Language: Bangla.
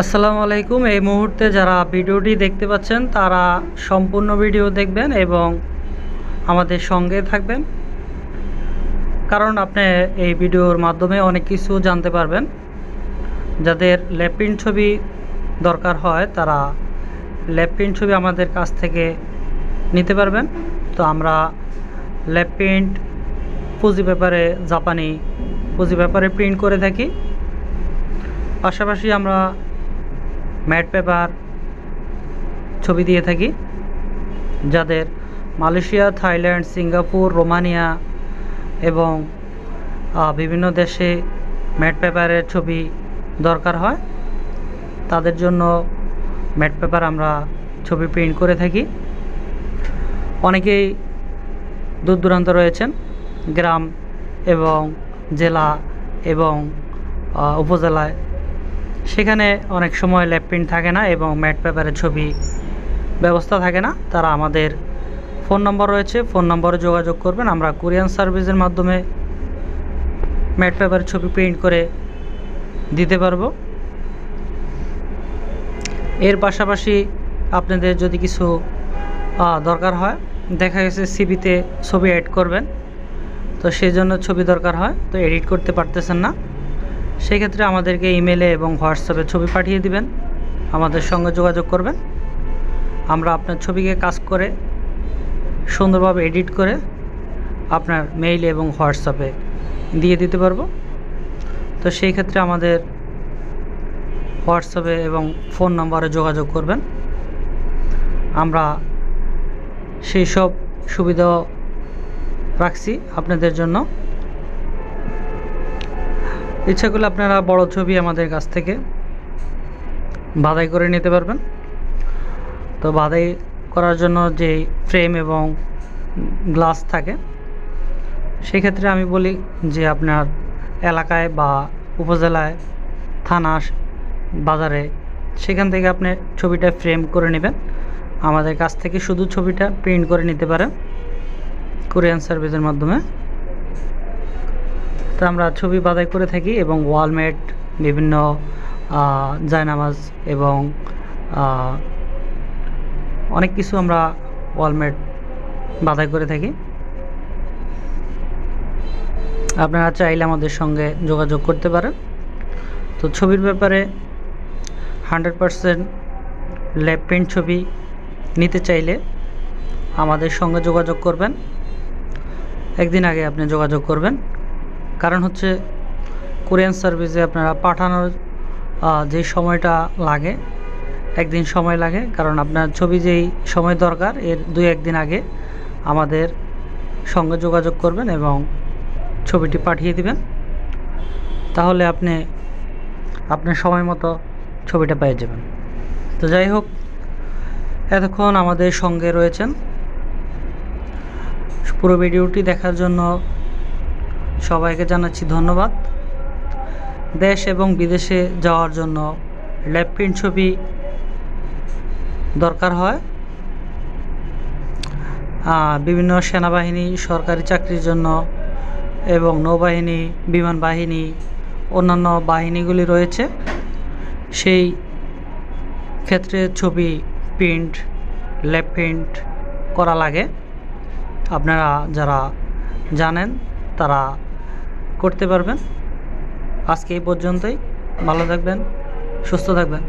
আসসালামু আলাইকুম। এই মুহূর্তে যারা ভিডিওটি দেখতে পাচ্ছেন তারা সম্পূর্ণ ভিডিও দেখবেন এবং আমাদের সঙ্গে থাকবেন, কারণ আপনি এই ভিডিওর মাধ্যমে অনেক কিছু জানতে পারবেন। যাদের ল্যাব প্রিন্ট ছবি দরকার হয় তারা ল্যাব প্রিন্ট ছবি আমাদের কাছ থেকে নিতে পারবেন। তো আমরা ল্যাব প্রিন্ট পুঁজি পেপারে, জাপানি পুঁজি পেপারে প্রিন্ট করে থাকি। পাশাপাশি আমরা ম্যাট পেপার ছবি দিয়ে থাকি। যাদের মালয়েশিয়া, থাইল্যান্ড, সিঙ্গাপুর, রোমানিয়া এবং বিভিন্ন দেশে ম্যাট পেপারের ছবি দরকার হয় তাদের জন্য ম্যাট পেপার আমরা ছবি প্রিন্ট করে থাকি। অনেকেই দূর দূরান্ত রয়েছেন, গ্রাম এবং জেলা এবং উপজেলায়, সেখানে অনেক সময় ল্যাব প্রিন্ট থাকে না এবং ম্যাট পেপারের ছবি ব্যবস্থা থাকে না। তারা আমাদের ফোন নম্বর রয়েছে, ফোন নম্বরে যোগাযোগ করবেন। আমরা কুরিয়ার সার্ভিসের মাধ্যমে ম্যাট পেপারের ছবি প্রিন্ট করে দিতে পারবো। এর পাশাপাশি আপনাদের যদি কিছু দরকার হয়, দেখা গেছে সিভিতে ছবি অ্যাড করবেন, তো সেই জন্য ছবি দরকার হয়, তো এডিট করতে পারতেছেন না, সেই ক্ষেত্রে আমাদেরকে ইমেলে এবং হোয়াটসঅ্যাপে ছবি পাঠিয়ে দিবেন, আমাদের সঙ্গে যোগাযোগ করবেন। আমরা আপনার ছবিকে কাজ করে সুন্দরভাবে এডিট করে আপনার মেইল এবং হোয়াটসঅ্যাপে দিয়ে দিতে পারবো। তো সেই ক্ষেত্রে আমাদের হোয়াটসঅ্যাপে এবং ফোন নম্বরে যোগাযোগ করবেন। আমরা সেই সব সুবিধা রাখছি আপনাদের জন্য। ইচ্ছা করলে আপনারা বড় ছবি আমাদের কাছ থেকে বাঁধাই করে নিতে পারবেন। তো বাঁধাই করার জন্য যে ফ্রেম এবং গ্লাস থাকে, সেক্ষেত্রে আমি বলি যে আপনার এলাকায় বা উপজেলায়, থানা, বাজারে, সেখান থেকে আপনি ছবিটা ফ্রেম করে নেবেন। আমাদের কাছ থেকে শুধু ছবিটা প্রিন্ট করে নিতে পারেন কুরিয়ার সার্ভিসের মাধ্যমে। তো আমরা ছবি বাঁধাই করে থাকি এবং ওয়ালমেট, বিভিন্ন জায়নামাজ এবং অনেক কিছু আমরা ওয়ালমেট বাঁধাই করে থাকি। আপনারা চাইলে আমাদের সঙ্গে যোগাযোগ করতে পারেন। তো ছবির ব্যাপারে 100% ল্যাব প্রিন্ট ছবি নিতে চাইলে আমাদের সঙ্গে যোগাযোগ করবেন। একদিন আগে আপনি যোগাযোগ করবেন, কারণ হচ্ছে কুরিয়ার সার্ভিসে আপনারা পাঠানোর যে সময়টা লাগে, একদিন সময় লাগে, কারণ আপনার ছবি যেই সময় দরকার এর 2-1 দিন আগে আমাদের সঙ্গে যোগাযোগ করবেন এবং ছবিটি পাঠিয়ে দিবেন। তাহলে আপনি আপনার সময় মতো ছবিটা পেয়ে যাবেন। তো যাই হোক, এতক্ষণ আমাদের সঙ্গে রয়েছেন। পুরো ভিডিওটি দেখার জন্য সবাইকে জানাচ্ছি ধন্যবাদ। দেশ এবং বিদেশে যাওয়ার জন্য ল্যাব প্রিন্ট ছবি দরকার হয়। বিভিন্ন সেনাবাহিনী, সরকারি চাকরির জন্য এবং নৌবাহিনী, বিমান বাহিনী, অন্যান্য বাহিনীগুলি রয়েছে, সেই ক্ষেত্রে ছবি প্রিন্ট, ল্যাব প্রিন্ট করা লাগে। আপনারা যারা জানেন তারা করতে পারবেন। আজকে এই পর্যন্তই। ভালো থাকবেন, সুস্থ থাকবেন।